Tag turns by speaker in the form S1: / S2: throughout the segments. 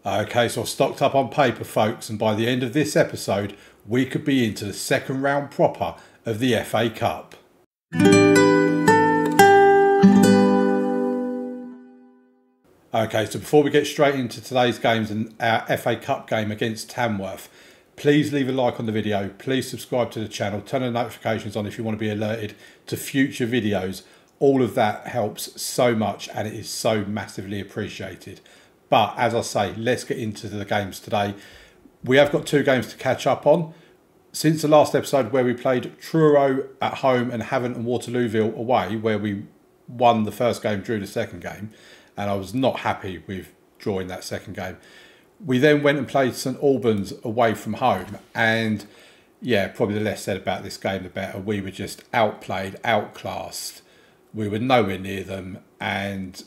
S1: Okay, so I've stocked up on paper, folks, and by the end of this episode, we could be into the second round proper of the FA Cup. Okay, so before we get straight into today's games and our FA Cup game against Tamworth, please leave a like on the video, please subscribe to the channel, turn the notifications on if you want to be alerted to future videos. All of that helps so much and it is so massively appreciated. But as I say, let's get into the games today. We have got two games to catch up on. Since the last episode where we played Truro at home and Havant and Waterlooville away, where we won the first game, drew the second game, and I was not happy with drawing that second game. We then went and played St Albans away from home, and yeah, probably the less said about this game the better. We were just outplayed, outclassed. We were nowhere near them, and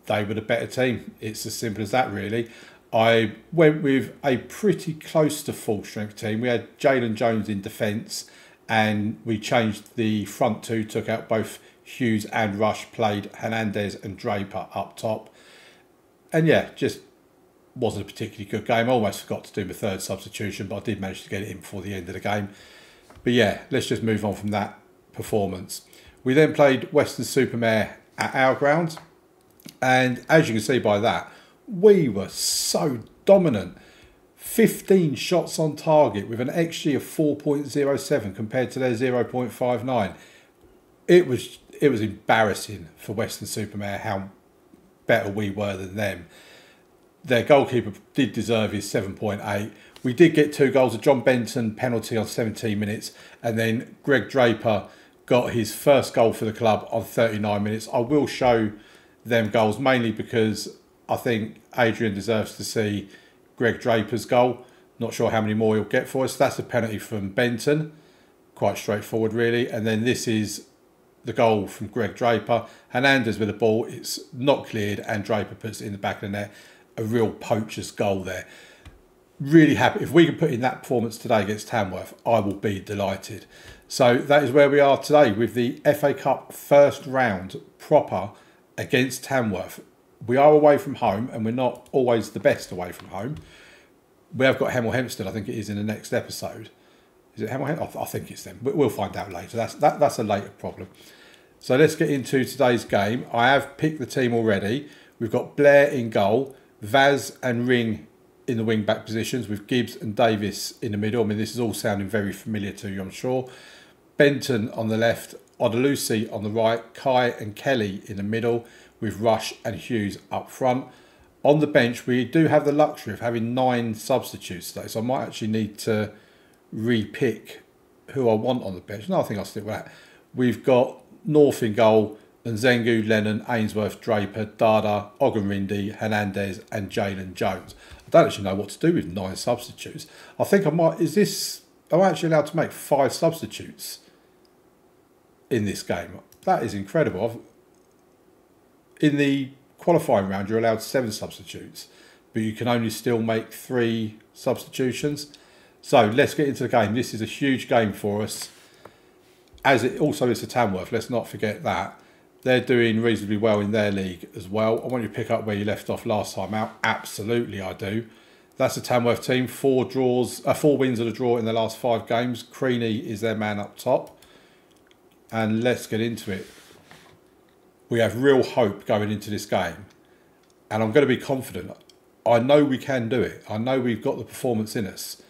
S1: they were the better team. It's as simple as that, really. I went with a pretty close to full strength team. We had Jalen Jones in defence, and we changed the front two, took out both Hughes and Rush, played Hernandez and Draper up top. And yeah, just wasn't a particularly good game. I almost forgot to do my third substitution, but I did manage to get it in before the end of the game. But yeah, let's just move on from that performance. We then played Weston-super-Mare at our ground. And as you can see by that, we were so dominant. 15 shots on target with an XG of 4.07 compared to their 0.59. It was embarrassing for Weston-super-Mare how better we were than them. Their goalkeeper did deserve his 7.8. We did get 2 goals. A John Benton penalty on 17 minutes. And then Greg Draper got his first goal for the club on 39 minutes. I will show them goals mainly because I think Adrian deserves to see Greg Draper's goal. Not sure how many more he'll get for us. That's a penalty from Benton. Quite straightforward, really. And then this is the goal from Greg Draper. Hernandez with the ball. It's not cleared and Draper puts it in the back of the net. A real poacher's goal there. Really happy. If we can put in that performance today against Tamworth, I will be delighted. So that is where we are today with the FA Cup first round proper against Tamworth. We are away from home and we're not always the best away from home. We have got Hemel Hempstead, I think it is, in the next episode. Is it Hemel Hempstead? I think it's them. We'll find out later. That's a later problem. So let's get into today's game. I have picked the team already. We've got Blair in goal, Vaz and Ring in the wing-back positions with Gibbs and Davis in the middle. I mean, this is all sounding very familiar to you, I'm sure. Benton on the left, Odalusi on the right, Kai and Kelly in the middle with Rush and Hughes up front. On the bench, we do have the luxury of having 9 substitutes today, so I might actually need to re-pick who I want on the bench. No, I think I'll stick with that. We've got North in goal, and Zengu, Lennon, Ainsworth, Draper, Dada, Ogunrindi, Hernandez and Jalen Jones. I don't actually know what to do with 9 substitutes. I think I might, am I actually allowed to make 5 substitutes in this game? That is incredible. In the qualifying round, you're allowed 7 substitutes, but you can only still make 3 substitutions. So let's get into the game. This is a huge game for us, as it also is to Tamworth. Let's not forget that. They're doing reasonably well in their league as well. I want you to pick up where you left off last time out. Absolutely, I do. That's the Tamworth team. 4 wins and a draw in the last 5 games. Creaney is their man up top. And let's get into it. We have real hope going into this game. And I'm going to be confident. I know we can do it. I know we've got the performance in us.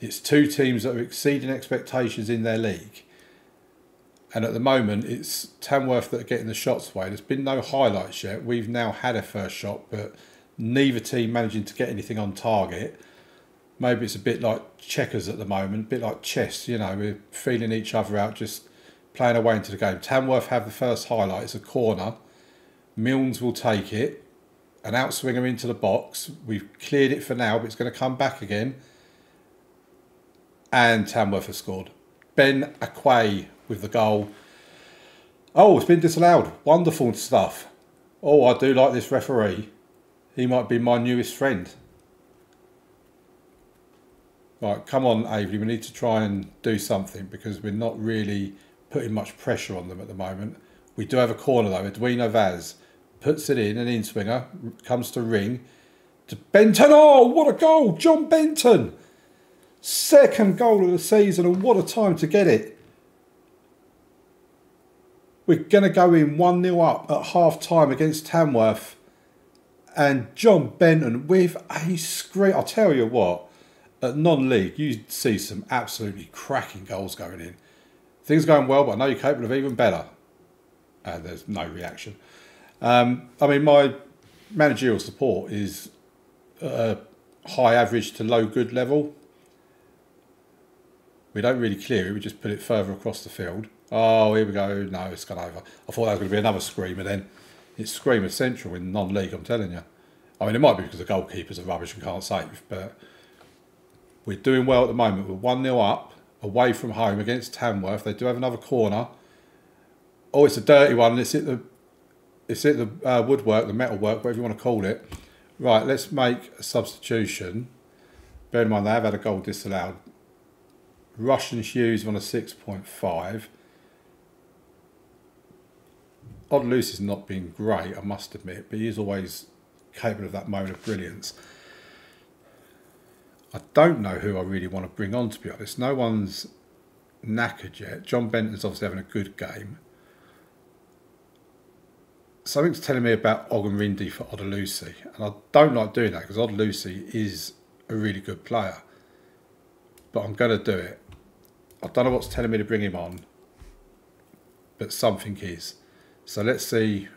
S1: It's 2 teams that are exceeding expectations in their league. And at the moment, it's Tamworth that are getting the shots away. There's been no highlights yet. We've now had a first shot, but neither team managing to get anything on target. Maybe it's a bit like checkers at the moment, a bit like chess. You know, we're feeling each other out, just playing away into the game. Tamworth have the first highlight. It's a corner. Milnes will take it. An outswinger into the box. We've cleared it for now, but it's going to come back again. And Tamworth have scored. Ben Aquay with the goal. Oh, it's been disallowed. Wonderful stuff. Oh, I do like this referee. He might be my newest friend. Right, come on, Aveley. We need to try and do something because we're not really putting much pressure on them at the moment. We do have a corner though. Edwina Vaz puts it in, an in-swinger, comes to Ring. to Benton. Oh, what a goal. John Benton. Second goal of the season, and what a time to get it. We're going to go in 1-0 up at half-time against Tamworth. And John Benton with a scream. I'll tell you what, at non-league, you see some absolutely cracking goals going in. Things are going well, but I know you're capable of even better. And there's no reaction. I mean, my managerial support is high average to low good level. We don't really clear it, we just put it further across the field. Oh, here we go. No, it's gone over. I thought that was going to be another screamer then. It's screamer central in non-league, I'm telling you. I mean, it might be because the goalkeepers are rubbish and can't save, but we're doing well at the moment. We're 1-0 up, away from home against Tamworth. They do have another corner. Oh, it's a dirty one. It's hit the woodwork, the metalwork, whatever you want to call it. Right, let's make a substitution. Bear in mind, they have had a goal disallowed. Russian Hughes on a 6.5. Odd has not been great, I must admit, but he is always capable of that moment of brilliance. I don't know who I really want to bring on, to be honest. No one's knackered yet. John Benton's obviously having a good game. Something's telling me about Ogunrindi for Odalusi, and I don't like doing that because Odalusi is a really good player. But I'm going to do it. I don't know what's telling me to bring him on, but something is. So let's see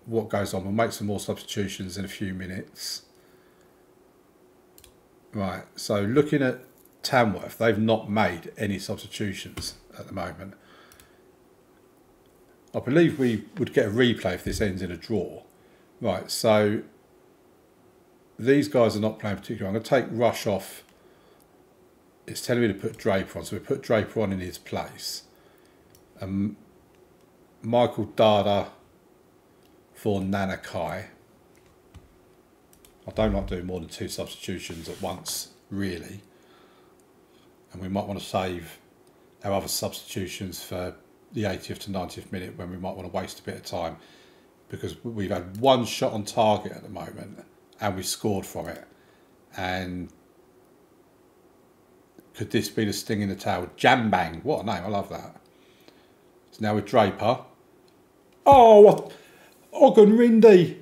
S1: what goes on. We'll make some more substitutions in a few minutes. Right, so looking at Tamworth, they've not made any substitutions at the moment. I believe we would get a replay if this ends in a draw. Right, so these guys are not playing particularly. I'm going to take Rush off. It's telling me to put Draper on, so we put Draper on in his place. Michael Dada for Nanakai. I don't like doing more than 2 substitutions at once, really. And we might want to save our other substitutions for the 80th to 90th minute when we might want to waste a bit of time, because we've had 1 shot on target at the moment and we scored from it. And could this be the sting in the tail? Jambang, what a name, I love that. So now with Draper. Oh, what? Ogunrindi.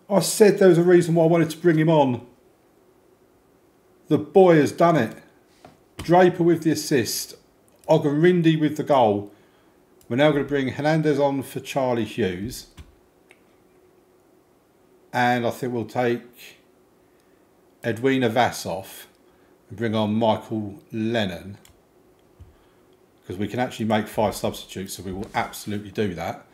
S1: I said there was a reason why I wanted to bring him on. The boy has done it. Draper with the assist. Ogunrindi with the goal. We're now going to bring Hernandez on for Charlie Hughes. And I think we'll take Edwina Vass off and bring on Michael Lennon. Because we can actually make 5 substitutes, so we will absolutely do that.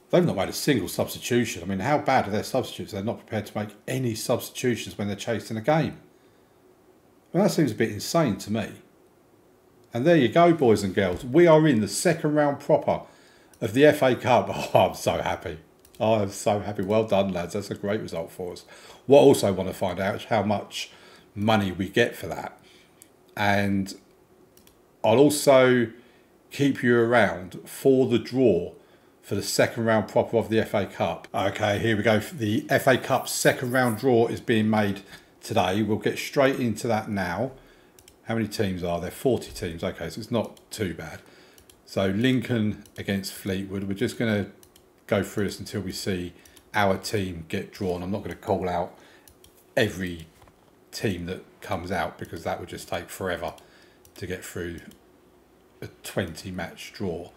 S1: They've not made a single substitution. I mean, how bad are their substitutes? They're not prepared to make any substitutions when they're chasing a game. Well, that seems a bit insane to me. And there you go, boys and girls. We are in the second round proper of the FA Cup. Oh, I'm so happy. Oh, I'm so happy. Well done, lads. That's a great result for us. What I also want to find out is how much money we get for that. And I'll also keep you around for the draw for the second round proper of the FA Cup. Okay, here we go. The FA Cup second round draw is being made today. We'll get straight into that now. How many teams are there? 40 teams. Okay, so it's not too bad. So Lincoln against Fleetwood. We're just going to go through this until we see our team get drawn. I'm not going to call out every team that comes out because that would just take forever to get through a 20 match draw.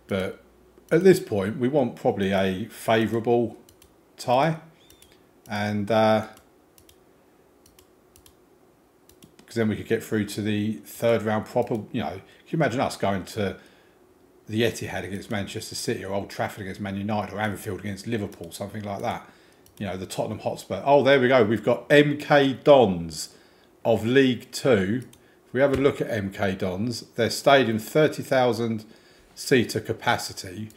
S1: But at this point, we want probably a favourable tie. And because then we could get through to the third round proper. You know, can you imagine us going to the Etihad against Manchester City, or Old Trafford against Man United, or Anfield against Liverpool, something like that? You know, the Tottenham Hotspur. Oh, there we go. We've got MK Dons of League Two. If we have a look at MK Dons, their stadium 30,000 seater capacity.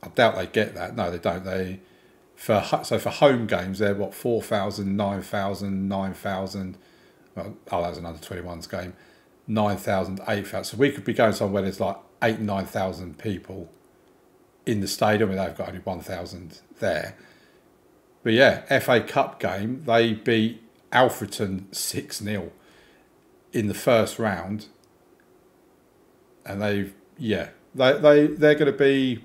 S1: I doubt they get that. No, they don't. So for home games, they're what, 4,000, 9,000, 9,000. Well, oh, that was an under 21s game. 9,000, 8,000. So we could be going somewhere there's like 8,000, 9,000 people in the stadium. I mean, they've got only 1,000 there. But yeah, FA Cup game, they beat Alfreton 6-0 in the first round. And they're going to be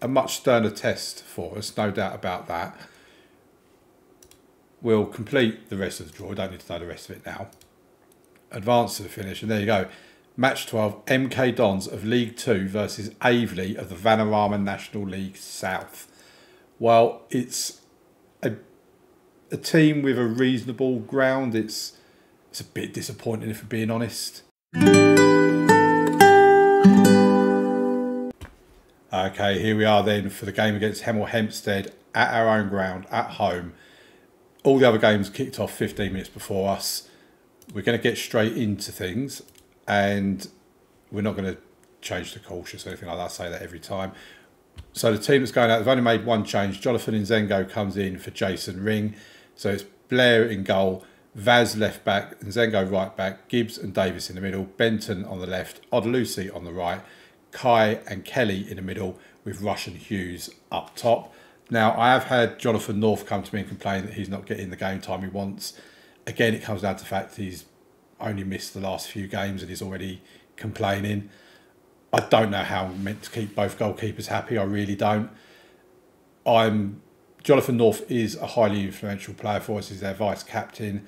S1: a much sterner test for us, no doubt about that. We'll complete the rest of the draw. We don't need to know the rest of it now. Advance to the finish, and there you go. Match 12, MK Dons of League 2 versus Aveley of the Vanarama National League South. Well, it's a team with a reasonable ground. It's a bit disappointing, if we're being honest. Okay, here we are then for the game against Hemel Hempstead at our own ground, at home. All the other games kicked off 15 minutes before us. We're going to get straight into things, and we're not going to change the cautious or anything like that. I say that every time. So the team that's going out, they've only made one change. Jonathan Nzengo comes in for Jason Ring. So it's Blair in goal, Vaz left back, Nzengo right back, Gibbs and Davis in the middle, Benton on the left, Odelusi on the right, Kai and Kelly in the middle with Rush and Hughes up top. Now, I have had Jonathan North come to me and complain that he's not getting the game time he wants. Again, it comes down to the fact that he's only missed the last few games and he's already complaining. I don't know how I'm meant to keep both goalkeepers happy. I really don't. Jonathan North is a highly influential player for us. He's their vice captain.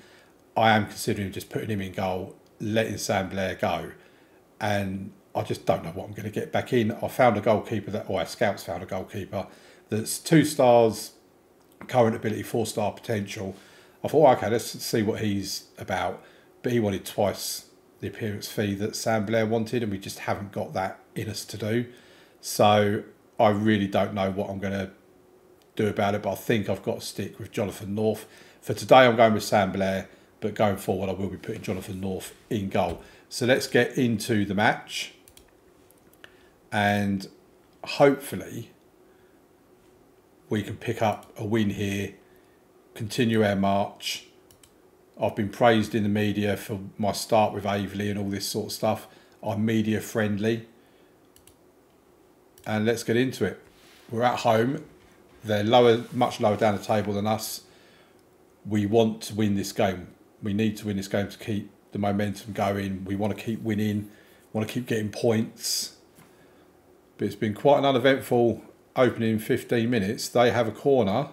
S1: I am considering just putting him in goal, letting Sam Blair go. And I just don't know what I'm going to get back in. I found a goalkeeper our scouts found a goalkeeper that's 2 stars, current ability, 4-star potential. I thought, okay, let's see what he's about. But he wanted twice the appearance fee that Sam Blair wanted, and we just haven't got that in us to do. So I really don't know what I'm going to do about it, but I think I've got to stick with Jonathan North. For today, I'm going with Sam Blair, but going forward, I will be putting Jonathan North in goal. So let's get into the match, and hopefully we can pick up a win here, continue our march. I've been praised in the media for my start with Aveley and all this sort of stuff. I'm media friendly. And let's get into it. We're at home. They're much lower down the table than us. We want to win this game. We need to win this game to keep the momentum going. We want to keep winning. Want to keep getting points. But it's been quite an uneventful opening 15 minutes. They have a corner.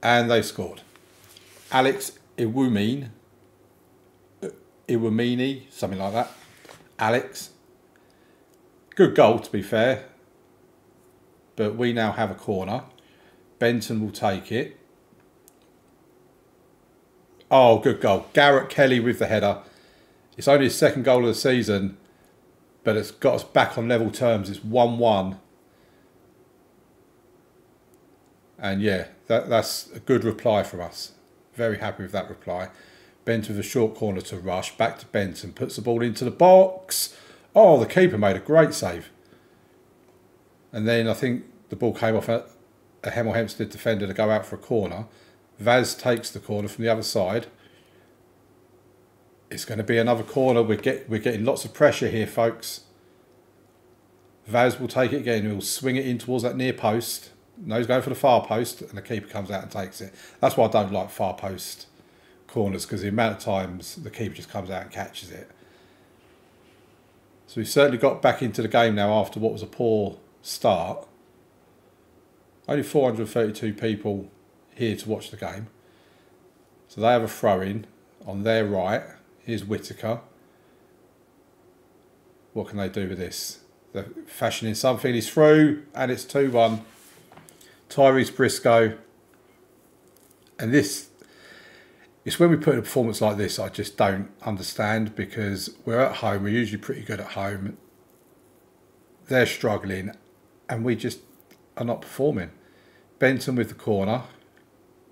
S1: And they scored. Alex Iwumini, something like that. Alex. Good goal, to be fair. But we now have a corner. Benton will take it. Oh, good goal. Garrett Kelly with the header. It's only his 2nd goal of the season, but it's got us back on level terms. It's 1-1. And yeah, that's a good reply from us. Very happy with that reply. Benton with a short corner to Rush. Back to Benton. Puts the ball into the box. Oh, the keeper made a great save. And then I think the ball came off a Hemel Hempstead defender to go out for a corner. Vaz takes the corner from the other side. It's going to be another corner. We're getting lots of pressure here, folks. Vaz will take it again. He'll swing it in towards that near post. No, he's going for the far post, and the keeper comes out and takes it. That's why I don't like far post corners, because the amount of times the keeper just comes out and catches it. So we've certainly got back into the game now after what was a poor start. Only 432 people here to watch the game. So they have a throw-in on their right. Here's Whittaker. What can they do with this? They're fashioning something. He's through, and it's 2-1. Tyrese Briscoe. And this, it's when we put in a performance like this, I just don't understand, because we're at home. We're usually pretty good at home. They're struggling, and we just are not performing. Benton with the corner.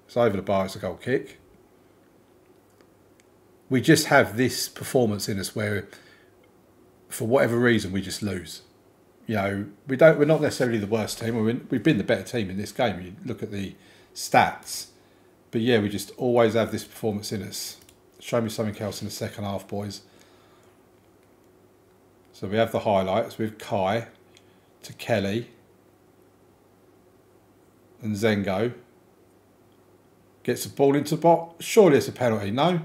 S1: It's over the bar. It's a goal kick. We just have this performance in us where, for whatever reason, we just lose. You know, we're not necessarily the worst team. We've been the better team in this game. You look at the stats. But yeah, we just always have this performance in us. Show me something else in the second half, boys. So we have the highlights with Kai to Kelly. And Zengo gets the ball into the box. Surely it's a penalty. No.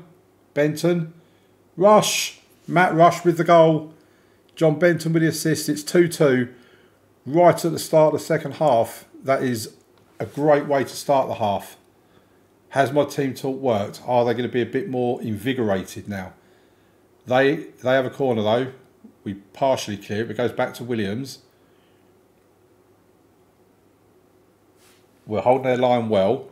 S1: Benton. Rush. Matt Rush with the goal. John Benton with the assist. It's 2-2. Right at the start of the second half. That is a great way to start the half. Has my team talk worked? Are they going to be a bit more invigorated now? They have a corner though. We partially clear it. It goes back to Williams. We're holding their line well.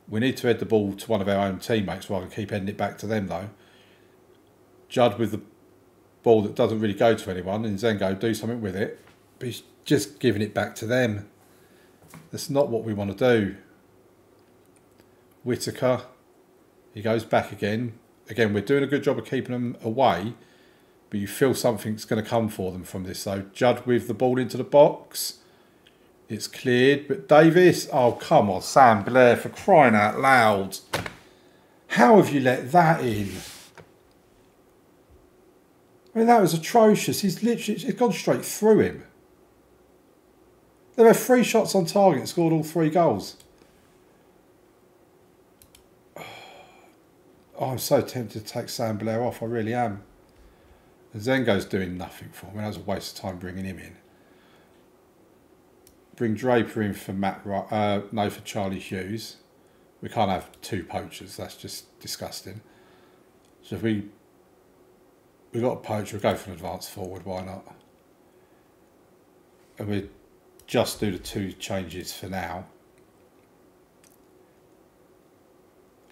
S1: We need to head the ball to one of our own teammates rather than keep heading it back to them though. Judd with the ball that doesn't really go to anyone, and Zengo do something with it. But he's just giving it back to them. That's not what we want to do. Whitaker. He goes back again. Again, we're doing a good job of keeping them away. But you feel something's going to come for them from this. So Judd with the ball into the box. It's cleared, but Davis, oh come on, Sam Blair, for crying out loud. How have you let that in? I mean, that was atrocious. He's gone straight through him. There were 3 shots on target and scored all 3 goals. Oh, I'm so tempted to take Sam Blair off, I really am. And Zengo's doing nothing for me. That was a waste of time bringing him in. Bring Draper in for for Charlie Hughes. We can't have 2 poachers. That's just disgusting. So if we've got a poacher, we'll go for an advance forward. Why not? And we just do the 2 changes for now.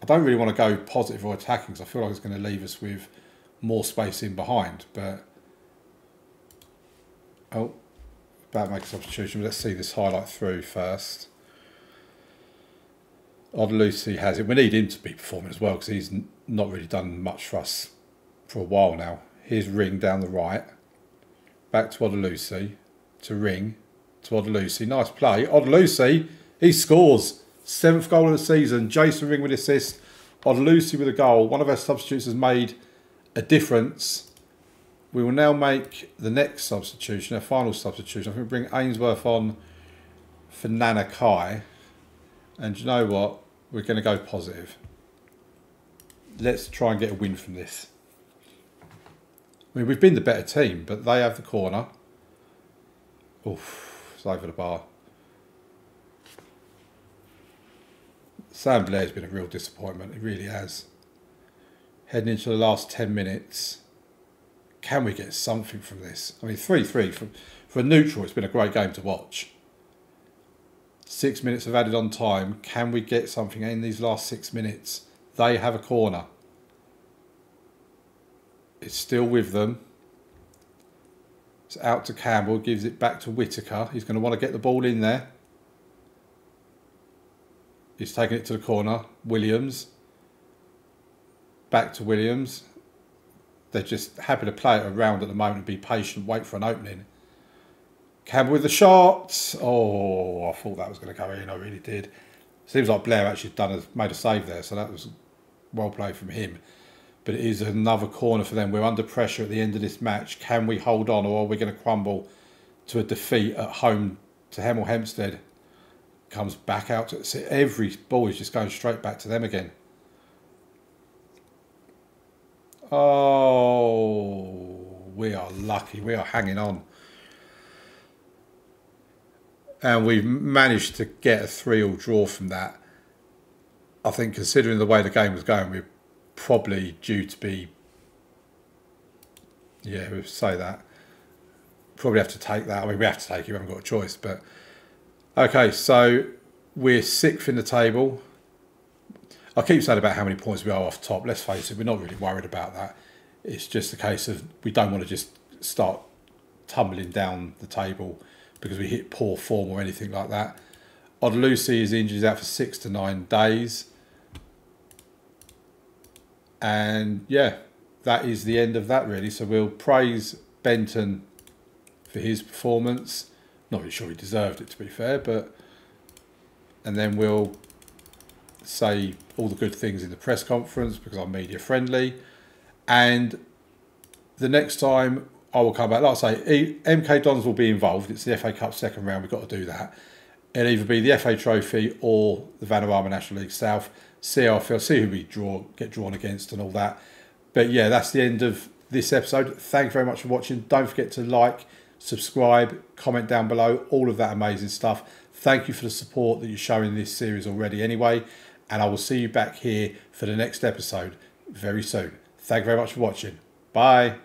S1: I don't really want to go positive or attacking because I feel like it's going to leave us with more space in behind. But oh. About to make a substitution. Let's see this highlight through first. Odelusi has it. We need him to be performing as well because he's not really done much for us for a while now. Here's Ring down the right. Back to Odelusi. To Ring. To Odelusi. Nice play. Odelusi, he scores. 7th goal of the season. Jason Ring with assist. Odelusi with a goal. One of our substitutes has made a difference. We will now make the next substitution, our final substitution. I think we'll bring Ainsworth on for Nana Kai. And you know what? We're going to go positive. Let's try and get a win from this. I mean, we've been the better team, but they have the corner. Oof, it's over the bar. Sam Blair's been a real disappointment. It really has. Heading into the last 10 minutes. Can we get something from this? I mean, 3-3 for a neutral. It's been a great game to watch. 6 minutes of added on time. Can we get something in these last 6 minutes? They have a corner. It's still with them. It's out to Campbell. Gives it back to Whitaker. He's going to want to get the ball in there. He's taking it to the corner. Williams. Back to Williams. They're just happy to play it around at the moment and be patient, wait for an opening. Campbell with the shot. Oh, I thought that was going to go in. I really did. Seems like Blair actually made a save there, so that was well played from him. But it is another corner for them. We're under pressure at the end of this match. Can we hold on, or are we going to crumble to a defeat at home to Hemel Hempstead? Comes back out. Every ball is just going straight back to them again. Oh, we are lucky. We are hanging on. And we've managed to get a 3-3 draw from that. I think considering the way the game was going, we're probably due to be... Yeah, we'll say that. Probably have to take that. I mean, we have to take it. We haven't got a choice. But okay, so we're 6th in the table. I keep saying about how many points we are off top. Let's face it, we're not really worried about that. It's just a case of we don't want to just start tumbling down the table because we hit poor form or anything like that. Odelusi is injured, he's out for 6 to 9 days. And yeah, that is the end of that really. So we'll praise Benton for his performance. Not really sure he deserved it, to be fair, but... And then we'll say all the good things in the press conference because I'm media friendly. And the next time I will come back, like I say, MK Dons will be involved. It's the FA Cup second round. We've got to do that. It'll either be the FA Trophy or the Vanarama National League South. See how I feel, see who we get drawn against and all that. But yeah, that's the end of this episode. Thank you very much for watching. Don't forget to like, subscribe, comment down below, all of that amazing stuff. Thank you for the support that you're showing this series already anyway. And I will see you back here for the next episode very soon. Thank you very much for watching. Bye.